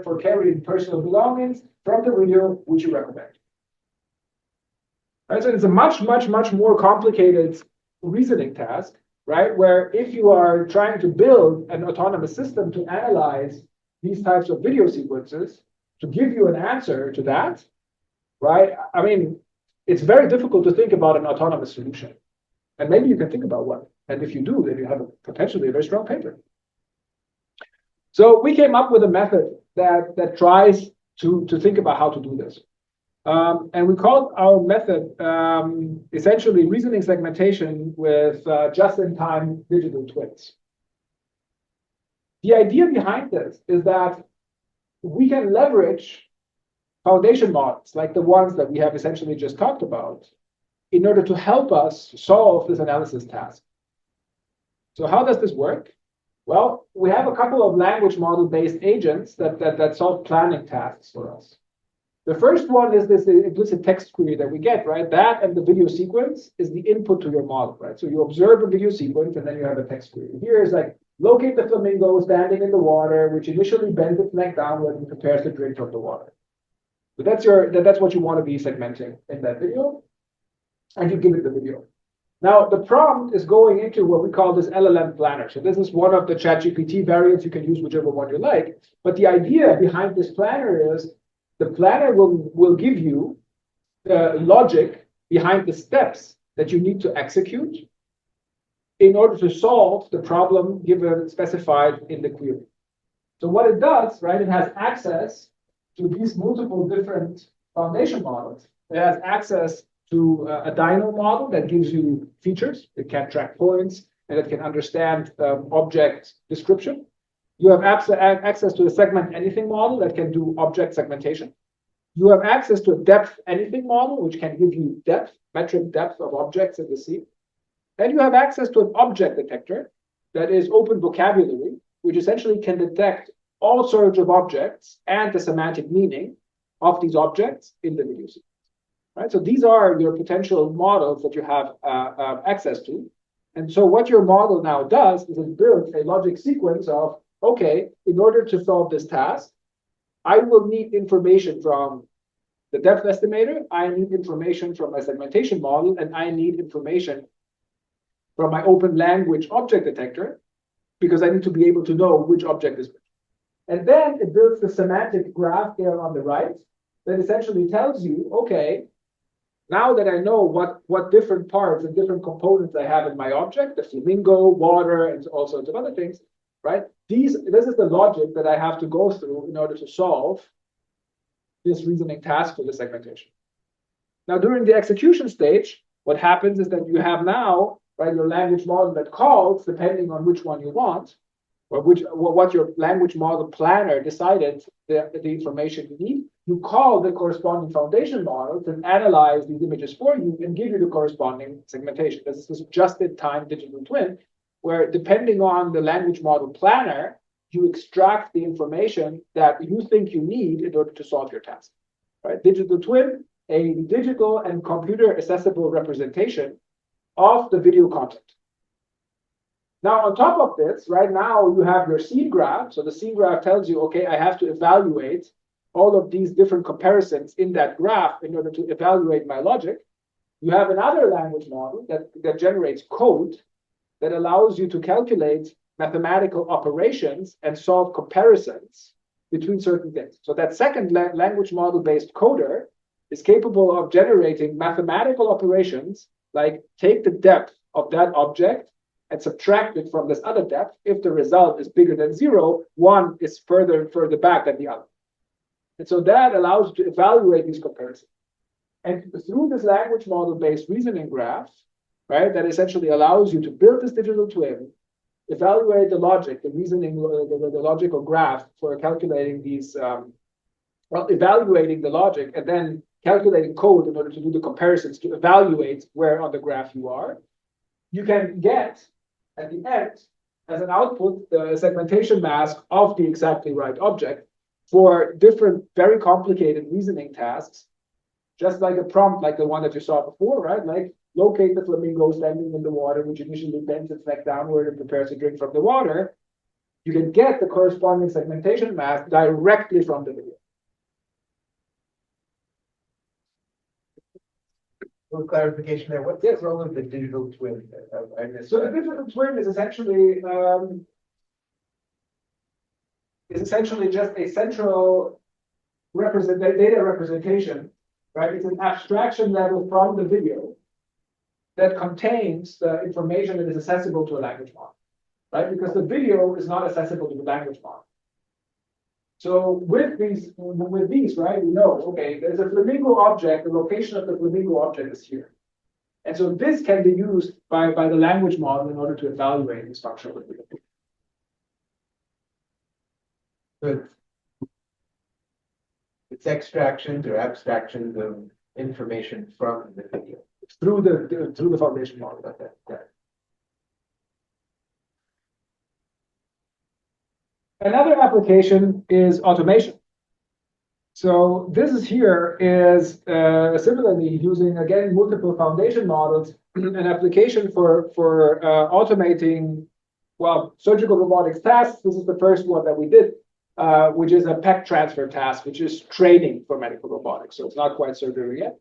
for carrying personal belongings from the video would you recommend? Right, so it's a much more complicated reasoning task, right? Where if you are trying to build an autonomous system to analyze these types of video sequences, to give you an answer to that, right? I mean, it's very difficult to think about an autonomous solution. And maybe you can think about one. And if you do, then you have potentially a very strong paper. So we came up with a method that tries to think about how to do this. And we called our method essentially reasoning segmentation with just-in-time digital twins. The idea behind this is that we can leverage foundation models like the ones that we have essentially just talked about in order to help us solve this analysis task. So how does this work? Well, we have a couple of language model-based agents that solve planning tasks for us. The first one is this implicit text query that we get, right? That and the video sequence is the input to your model, right? So you observe a video sequence and then you have a text query. Here is like, locate the flamingo standing in the water, which initially bends its neck downward and prepares to drink from the water. So that's what you want to be segmenting in that video. And you give it the video. Now, the prompt is going into what we call this LLM planner. So this is one of the ChatGPT variants. You can use whichever one you like. But the idea behind this planner is the planner will give you the logic behind the steps that you need to execute in order to solve the problem given specified in the query. So what it does, right, it has access to these multiple different foundation models. It has access to a dyno model that gives you features. It can track points and it can understand object description. You have access to a segment anything model that can do object segmentation. You have access to a depth anything model, which can give you depth, metric depth of objects in the scene. And you have access to an object detector that is open vocabulary, which essentially can detect all sorts of objects and the semantic meaning of these objects in the video sequence. Right? So these are your potential models that you have access to. And so what your model now does is it builds a logic sequence of, okay, in order to solve this task, I will need information from the depth estimator, I need information from my segmentation model, and I need information from my open language object detector, because I need to be able to know which object is which. And then it builds the semantic graph there on the right that essentially tells you, okay, now that I know what different parts and different components I have in my object, the flamingo, water, and all sorts of other things, right? This is the logic that I have to go through in order to solve this reasoning task for the segmentation. Now, during the execution stage, what happens is that you have now, right, your language model that calls, depending on which one you want, or what your language model planner decided the information you need. You call the corresponding foundation model to analyze these images for you and give you the corresponding segmentation. This is this just-in-time digital twin, where depending on the language model planner, you extract the information that you think you need in order to solve your task. Right? Digital twin, a digital and computer accessible representation of the video content. Now, on top of this, right now you have your scene graph. So the scene graph tells you, okay, I have to evaluate all of these different comparisons in that graph in order to evaluate my logic. You have another language model that generates code that allows you to calculate mathematical operations and solve comparisons between certain things. So that second language model-based coder is capable of generating mathematical operations like take the depth of that object and subtract it from this other depth. If the result is bigger than 0, one is further and further back than the other. And so that allows you to evaluate these comparisons. And through this language model-based reasoning graph, right, that essentially allows you to build this digital twin, evaluate the logic, the reasoning, the logical graph for calculating these, evaluating the logic, and then calculating code in order to do the comparisons to evaluate where on the graph you are. You can get, at the end, as an output, the segmentation mask of the exactly right object for different, very complicated reasoning tasks, just like a prompt like the one that you saw before, right? Like locate the flamingo standing in the water, which initially bends its neck downward and prepares to drink from the water. You can get the corresponding segmentation mask directly from the video. For clarification there, what's the role of the digital twin? So the digital twin is essentially just a central data representation, right? It's an abstraction level from the video that contains the information that is accessible to a language model, right? Because the video is not accessible to the language model. So with these, right, we know, okay, there's a flamingo object, the location of the flamingo object is here. And so this can be used by the language model in order to evaluate this functionality. Good. It's extractions or abstractions of information from the video. Through the foundation model. Okay. Another application is automation. So this is similarly using, again, multiple foundation models, an application for automating, well, surgical robotics tasks. This is the first one that we did, which is a PEC transfer task, which is training for medical robotics. So it's not quite surgery yet.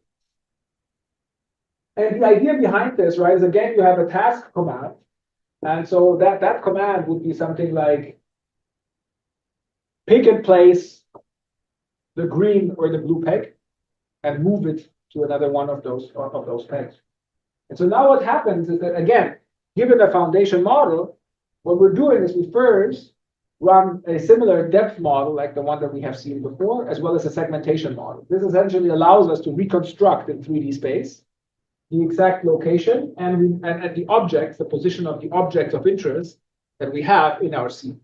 And the idea behind this, right, is again, you have a task command. And so that command would be something like pick and place the green or the blue peg and move it to another one of those pegs. And so now what happens is that, again, given a foundation model, what we're doing is we first run a similar depth model like the one that we have seen before, as well as a segmentation model. This essentially allows us to reconstruct in 3D space the exact location and the objects, the position of the objects of interest that we have in our scene.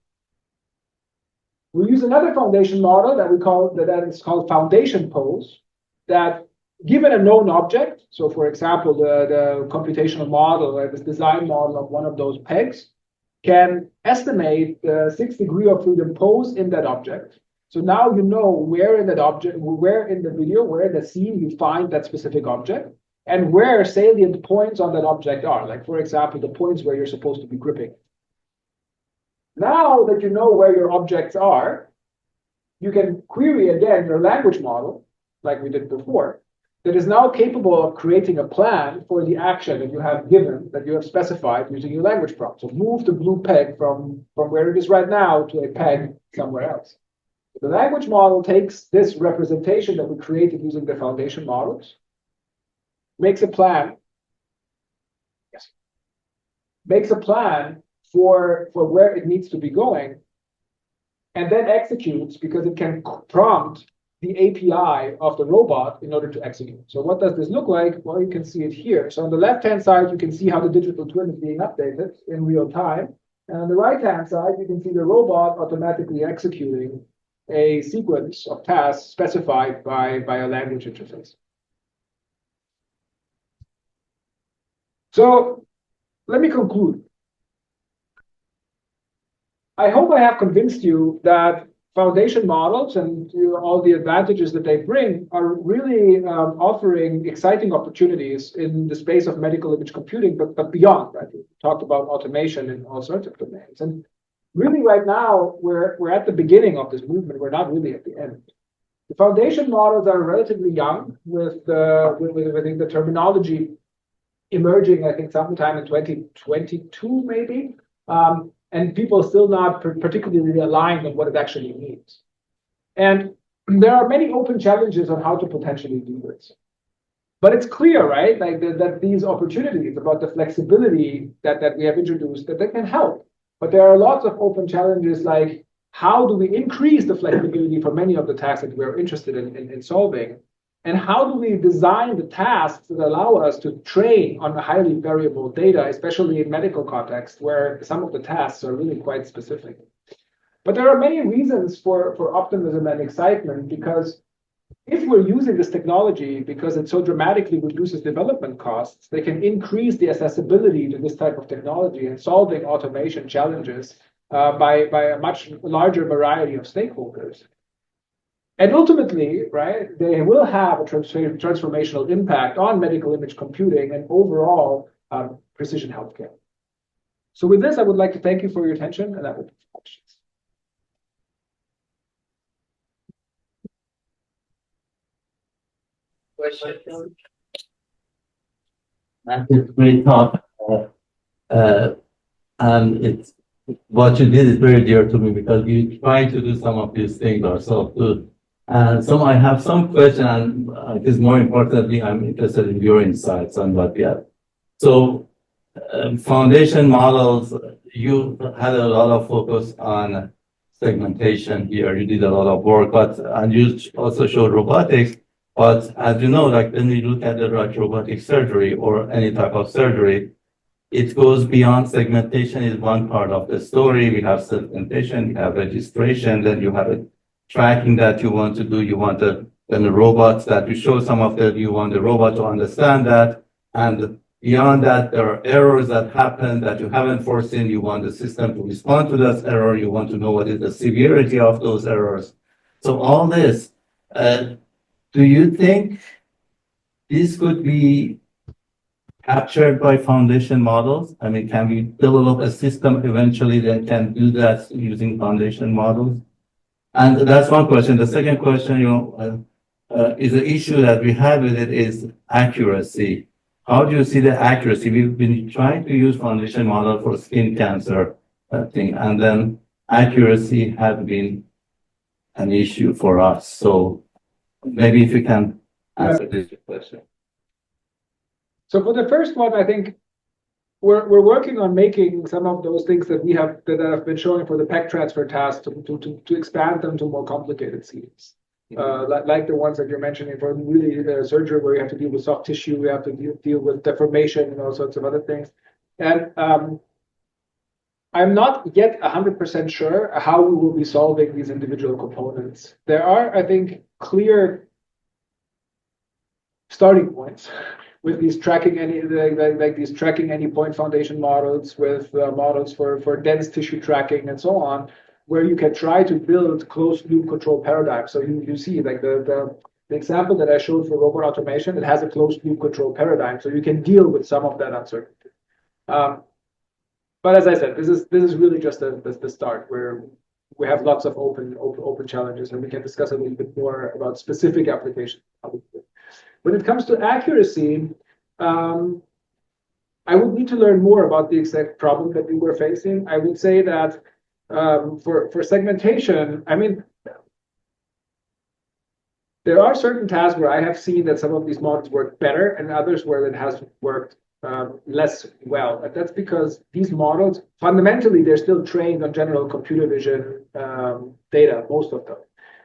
We use another foundation model that is called foundation pose, that given a known object, so for example, the computational model or this design model of one of those pegs, can estimate the 6 degrees of freedom pose in that object. So now you know where in that object, where in the video, where in the scene you find that specific object, and where salient points on that object are. Like, for example, the points where you're supposed to be gripping. Now that you know where your objects are, you can query again your language model, like we did before, that is now capable of creating a plan for the action that you have given, that you have specified using your language prompt. So move the blue peg from where it is right now to a peg somewhere else. The language model takes this representation that we created using the foundation models, makes a plan, for where it needs to be going, and then executes because it can prompt the API of the robot in order to execute. So what does this look like? Well, you can see it here. So on the left-hand side, you can see how the digital twin is being updated in real time. And on the right-hand side, you can see the robot automatically executing a sequence of tasks specified by a language interface. So let me conclude. I hope I have convinced you that foundation models and all the advantages that they bring are really offering exciting opportunities in the space of medical image computing, but beyond, right? We talked about automation in all sorts of domains. And really right now, we're at the beginning of this movement. We're not really at the end. The foundation models are relatively young, with I think the terminology emerging, I think, sometime in 2022 maybe, and people still not particularly aligned on what it actually means. And there are many open challenges on how to potentially do this. But it's clear, right, like that these opportunities about the flexibility that we have introduced, that they can help. But there are lots of open challenges, like how do we increase the flexibility for many of the tasks that we're interested in solving? And how do we design the tasks that allow us to train on a highly variable data, especially in medical context, where some of the tasks are really quite specific? But there are many reasons for optimism and excitement, because if we're using this technology because it so dramatically reduces development costs, they can increase the accessibility to this type of technology and solving automation challenges by a much larger variety of stakeholders. And ultimately, right, they will have a transformational impact on medical image computing and overall precision healthcare. So with this, I would like to thank you for your attention, and I would questions. That's a great talk. And it's what you did is very dear to me because you try to do some of these things yourself too. And so I have some question, and it is more importantly, I'm interested in your insights on what we have. So foundation models, you had a lot of focus on segmentation here. You did a lot of work, and you also showed robotics. But as you know, like when we look at the robotic surgery or any type of surgery, it goes beyond segmentation is one part of the story. We have segmentation, we have registration, then you have a tracking that you want to do. You want then the robots that you show some of that, you want the robot to understand that. And beyond that, there are errors that happen that you haven't foreseen. You want the system to respond to that error. You want to know what is the severity of those errors. So all this, do you think this could be captured by foundation models? I mean, can we develop a system eventually that can do that using foundation models? And that's one question. The second question, is the issue that we have with it is accuracy. How do you see the accuracy? We've been trying to use foundation model for skin cancer thing, and then accuracy has been an issue for us. So maybe if you can answer this question. So for the first one, I think we're working on making some of those things that have been showing for the PEC transfer task to expand them to more complicated schemes. Like the ones that you're mentioning for really surgery where you have to deal with soft tissue, you have to deal with deformation and all sorts of other things. And I'm not yet 100% sure how we will be solving these individual components. There are, I think, clear starting points with these tracking any point foundation models, with models for dense tissue tracking and so on, where you can try to build closed loop control paradigms. So you see like the example that I showed for robot automation, it has a closed loop control paradigm, so you can deal with some of that uncertainty. But as I said, this is really just the start, where we have lots of open challenges, and we can discuss a little bit more about specific applications. When it comes to accuracy, I would need to learn more about the exact problem that we were facing. I would say that for segmentation, I mean, there are certain tasks where I have seen that some of these models work better, and others where it has worked less well. And that's because these models, fundamentally, they're still trained on general computer vision data, most of them.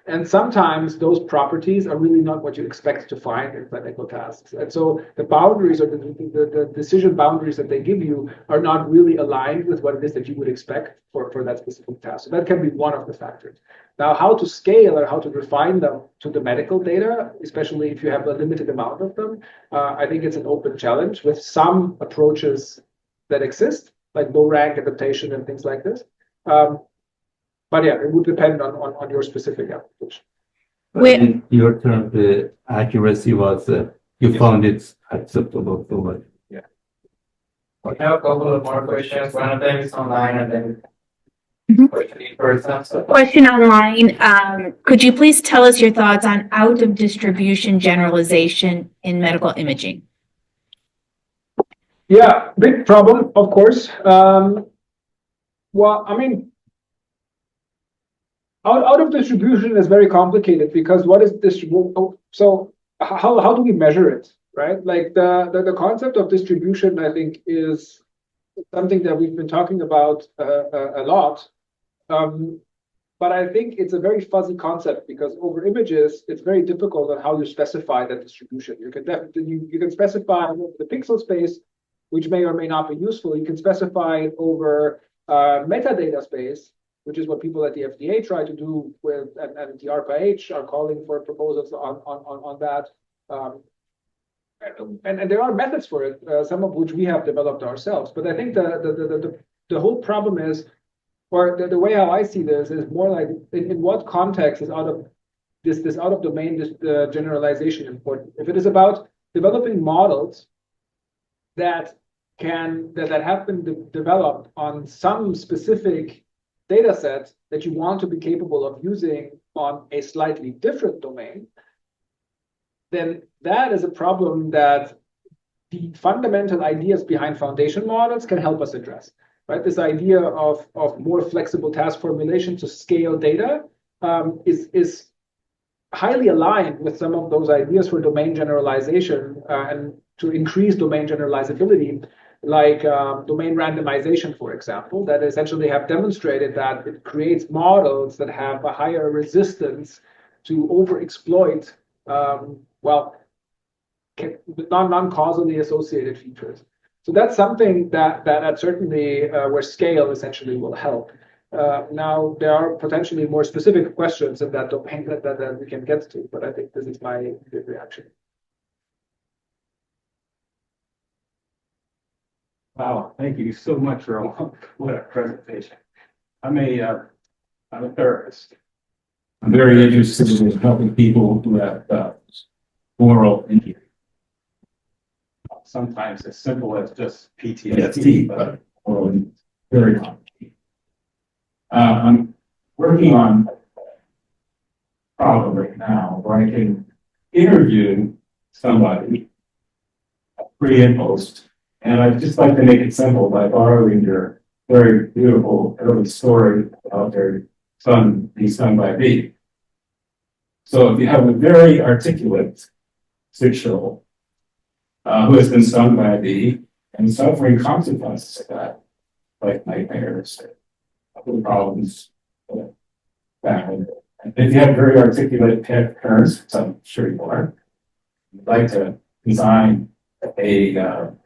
And sometimes those properties are really not what you expect to find in clinical tasks. And so the boundaries or the decision boundaries that they give you are not really aligned with what it is that you would expect for that specific task. So that can be one of the factors. Now, how to scale or how to refine them to the medical data, especially if you have a limited amount of them, I think it's an open challenge with some approaches that exist, like low rank adaptation and things like this. But yeah, it would depend on your specific application. In your term, the accuracy was, you found it acceptable to what? Yeah. I have a couple of more questions. One of them is online, and then Question online. Could you please tell us your thoughts on out of distribution generalization in medical imaging? Yeah, big problem, of course. Well, I mean, out of distribution is very complicated because what is distribution? So how do we measure it, right? Like the concept of distribution, I think, is something that we've been talking about a lot. But I think it's a very fuzzy concept because over images, it's very difficult on how you specify that distribution. You can definitely you can specify the pixel space, which may or may not be useful. You can specify it over metadata space, which is what people at the FDA try to do with, and the ARPA-H are calling for proposals on that. And there are methods for it, some of which we have developed ourselves. But I think the whole problem is, or the way how I see this is more like in what context is out of this out of domain generalization important? If it is about developing models that have been developed on some specific data set that you want to be capable of using on a slightly different domain, then that is a problem that the fundamental ideas behind foundation models can help us address. Right? This idea of more flexible task formulation to scale data is highly aligned with some of those ideas for domain generalization and to increase domain generalizability, like domain randomization, for example, that essentially have demonstrated that it creates models that have a higher resistance to overexploit, non-causally associated features. So that's something that certainly where scale essentially will help. Now, there are potentially more specific questions in that domain that we can get to, but I think this is my reaction. Wow, thank you so much for what a presentation. I'm a therapist. I'm very interested in helping people who have oral injury. Sometimes as simple as just PTSD, but very complicated. I'm working on a problem right now where I can interview somebody pre and post, and I'd just like to make it simple by borrowing your very beautiful early story about their son being stung by a bee. So if you have a very articulate 6-year-old who has been stung by a bee and suffering consequences of that, like nightmares, other problems, family. And if you have very articulate parents, which I'm sure you are, you'd like to design an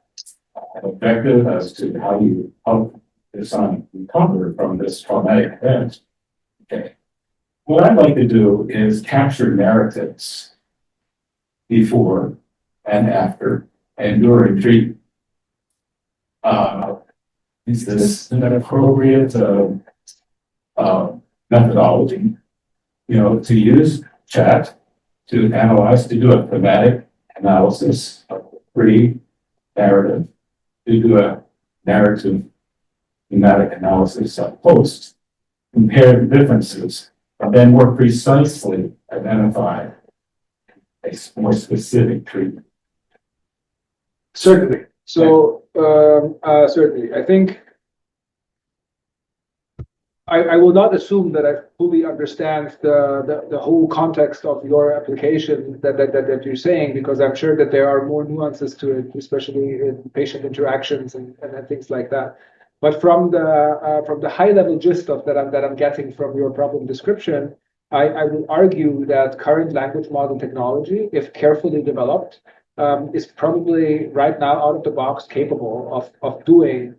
objective as to how you help your son recover from this traumatic event. Okay. What I'd like to do is capture narratives before and after and during treatment. Is this an appropriate methodology, to use chat to analyze, to do a thematic analysis of the pre-narrative, to do a narrative thematic analysis of post, compare the differences, and then more precisely identify a more specific treatment? Certainly. So certainly, I think I will not assume that I fully understand the whole context of your application that you're saying, because I'm sure that there are more nuances to it, especially in patient interactions and things like that. But from the high level gist of that I'm getting from your problem description, I will argue that current language model technology, if carefully developed, is probably right now out of the box capable of doing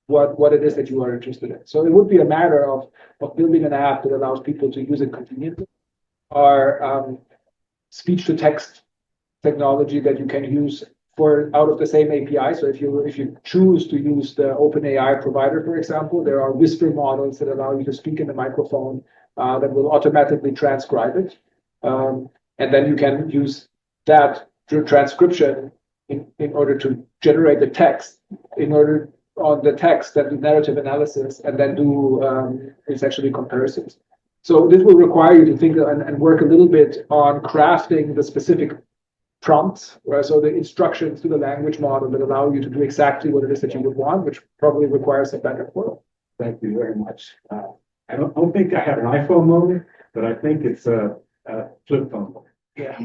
what it is that you are interested in. So it would be a matter of building an app that allows people to use it conveniently, or speech to text technology that you can use for out of the same API. So if you choose to use the OpenAI provider, for example, there are whisper models that allow you to speak in the microphone that will automatically transcribe it, and then you can use that transcription in order to generate the text in order on the text, then do narrative analysis, and then do essentially comparisons. So this will require you to think and work a little bit on crafting the specific prompts, right? So the instructions to the language model that allow you to do exactly what it is that you would want, which probably requires some back and forth. Thank you very much. I don't think I have an iPhone moment, but I think it's a flip phone. Yeah.